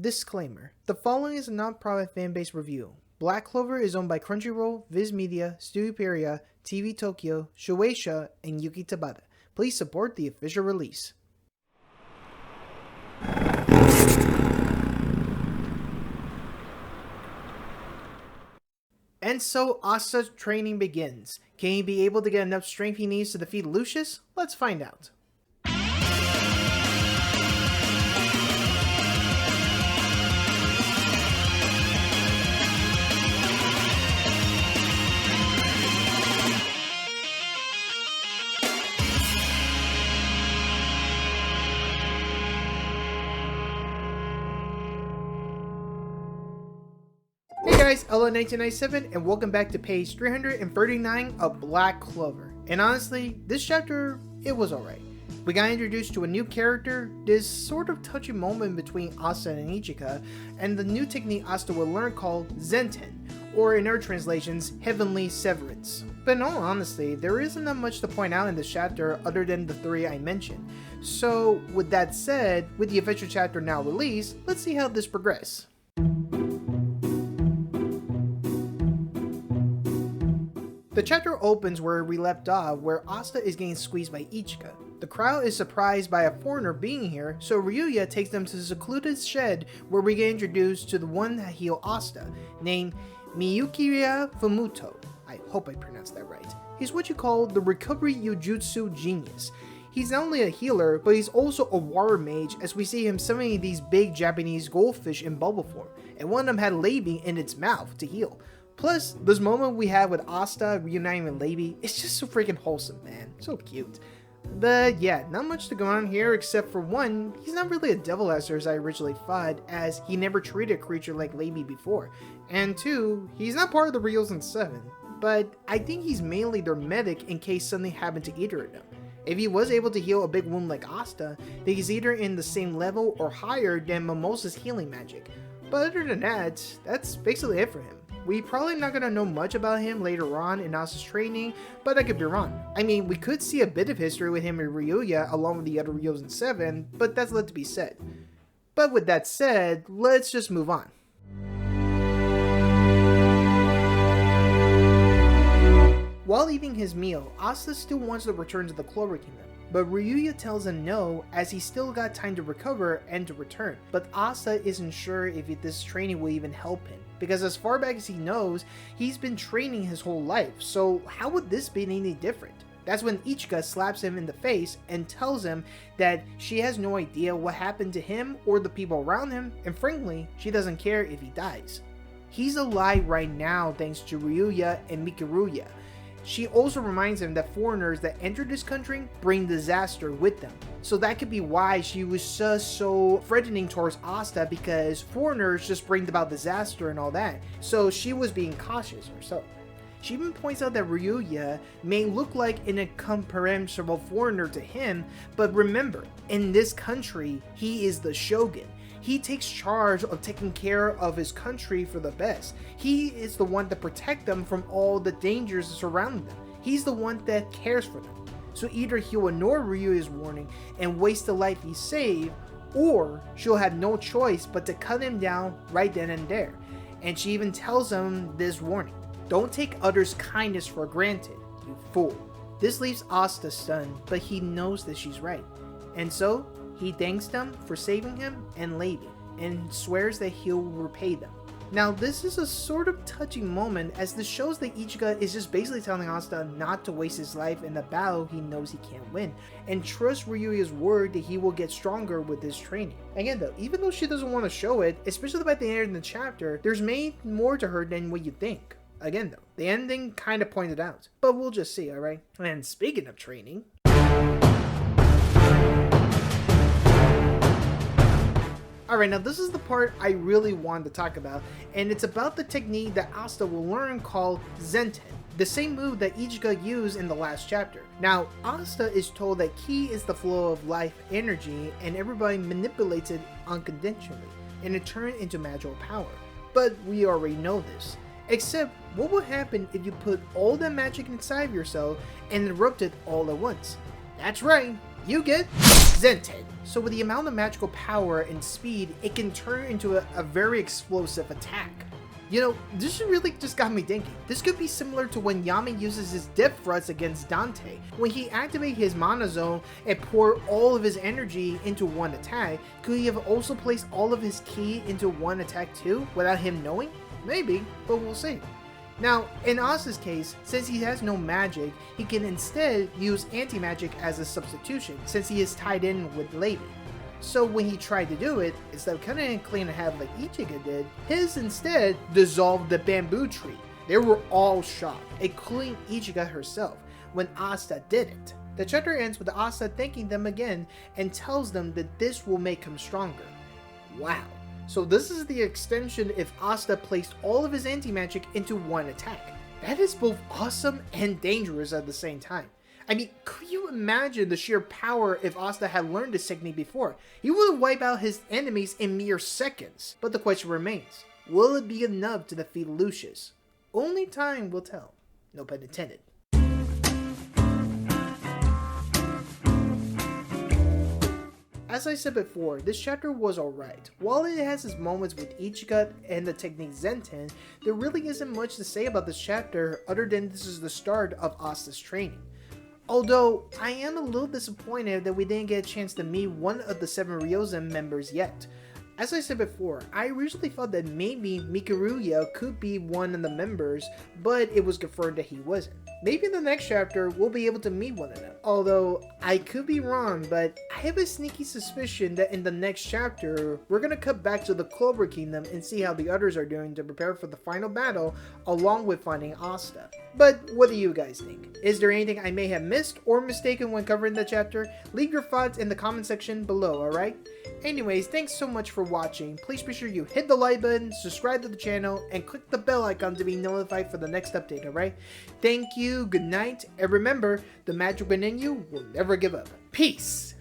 Disclaimer: the following is a non-profit fan-based review. Black Clover is owned by Crunchyroll, Viz Media, Studio Pieria, TV Tokyo, Shueisha, and Yuki Tabata. Please support the official release. And so Asta's training begins. Can he be able to get enough strength he needs to defeat Lucius? Let's find out. Hey guys, Ella1997 and welcome back to page 339 of Black Clover. And honestly, this chapter, it was alright. We got introduced to a new character, this sort of touchy moment between Asta and Ichika, and the new technique Asta will learn called Zented, or in our translations, Heavenly Severance. But in all honesty, there isn't that much to point out in this chapter other than the three I mentioned. So with that said, with the official chapter now released, let's see how this progresses. The chapter opens where we left off, where Asta is getting squeezed by Ichika. The crowd is surprised by a foreigner being here, so Ryuya takes them to the secluded shed where we get introduced to the one that healed Asta, named Miyukiya Fumuto. I hope I pronounced that right. He's what you call the recovery Yujutsu genius. He's not only a healer, but he's also a water mage, as we see him summoning these big Japanese goldfish in bubble form, and one of them had Leibi in its mouth to heal. Plus, this moment we have with Asta reuniting with Leibi, it's just so freaking wholesome, man. So cute. But yeah, not much to go on here except for one, he's not really a devil esser as I originally thought, as he never treated a creature like Leibi before. And two, he's not part of the Ryozen 7, but I think he's mainly their medic in case something happened to either of them. If he was able to heal a big wound like Asta, then he's either in the same level or higher than Mimosa's healing magic. But other than that, that's basically it for him. We probably not gonna know much about him later on in Asta's training, but I could be wrong. I mean, we could see a bit of history with him and Ryuya along with the other Ryozen 7, but that's left to be said. But with that said, let's just move on. While eating his meal, Asta still wants to return to the Clover Kingdom, but Ryuya tells him no, as he's still got time to recover and to return. But Asta isn't sure if this training will even help him, because as far back as he knows, he's been training his whole life, so how would this be any different? That's when Ichika slaps him in the face and tells him that she has no idea what happened to him or the people around him, and frankly, she doesn't care if he dies. He's alive right now thanks to Ryuya and Mikuruya. She also reminds him that foreigners that enter this country bring disaster with them. So that could be why she was just so threatening towards Asta, because foreigners just bring about disaster and all that. So she was being cautious herself. She even points out that Ryuya may look like an incomprehensible foreigner to him, but remember, in this country, he is the shogun. He takes charge of taking care of his country for the best. He is the one to protect them from all the dangers surrounding them. He's the one that cares for them. So either he'll ignore Ryuya's warning and waste the life he saved, or she'll have no choice but to cut him down right then and there. And she even tells him this warning: don't take others' kindness for granted, you fool. This leaves Asta stunned, but he knows that she's right. And so, he thanks them for saving him and Leibi, and swears that he'll repay them. Now this is a sort of touching moment, as this shows that Ichika is just basically telling Asta not to waste his life in a battle he knows he can't win, and trust Ryuya's word that he will get stronger with his training. Again though, even though she doesn't want to show it, especially by the end of the chapter, there's many more to her than what you think. Again though, the ending kind of pointed out, but we'll just see, alright? And speaking of training, alright, now this is the part I really wanted to talk about, and it's about the technique that Asta will learn called Zented, the same move that Ichika used in the last chapter. Now, Asta is told that Ki is the flow of life energy, and everybody manipulates it unconditionally, and it turns into magical power. But we already know this. Except, what would happen if you put all that magic inside of yourself and erupt it all at once? That's right, You get Zented. So with the amount of magical power and speed, it can turn into a very explosive attack. You know, this really just got me thinking. This could be similar to when Yami uses his dip thrust against Dante. When he activates his mana zone and pour all of his energy into one attack, could he have also placed all of his ki into one attack too, without him knowing? Maybe, but we'll see. Now, in Asta's case, since he has no magic, he can instead use anti-magic as a substitution, since he is tied in with Lady. So when he tried to do it, instead of cutting and clean in half like Ichigo did, his instead dissolved the bamboo tree. They were all shocked, including Ichigo herself, when Asta did it. The chapter ends with Asta thanking them again and tells them that this will make him stronger. Wow. So this is the extension if Asta placed all of his anti-magic into one attack. That is both awesome and dangerous at the same time. I mean, could you imagine the sheer power if Asta had learned this technique before? He would wipe out his enemies in mere seconds. But the question remains, will it be enough to defeat Lucius? Only time will tell. No pun intended. As I said before, this chapter was alright. While it has its moments with Ichigo and the technique Zented, there really isn't much to say about this chapter other than this is the start of Asta's training. Although, I am a little disappointed that we didn't get a chance to meet one of the 7 Ryozen members yet. As I said before, I originally thought that maybe Mikuruya could be one of the members, but it was confirmed that he wasn't. Maybe in the next chapter, we'll be able to meet one of them. Although, I could be wrong, but I have a sneaky suspicion that in the next chapter, we're gonna cut back to the Clover Kingdom and see how the others are doing to prepare for the final battle, along with finding Asta. But what do you guys think? Is there anything I may have missed or mistaken when covering the chapter? Leave your thoughts in the comment section below, alright? Anyways, thanks so much for watching. Please be sure you hit the like button, subscribe to the channel, and click the bell icon to be notified for the next update, alright? Thank you, good night, and remember, the magic within you will never give up. Peace!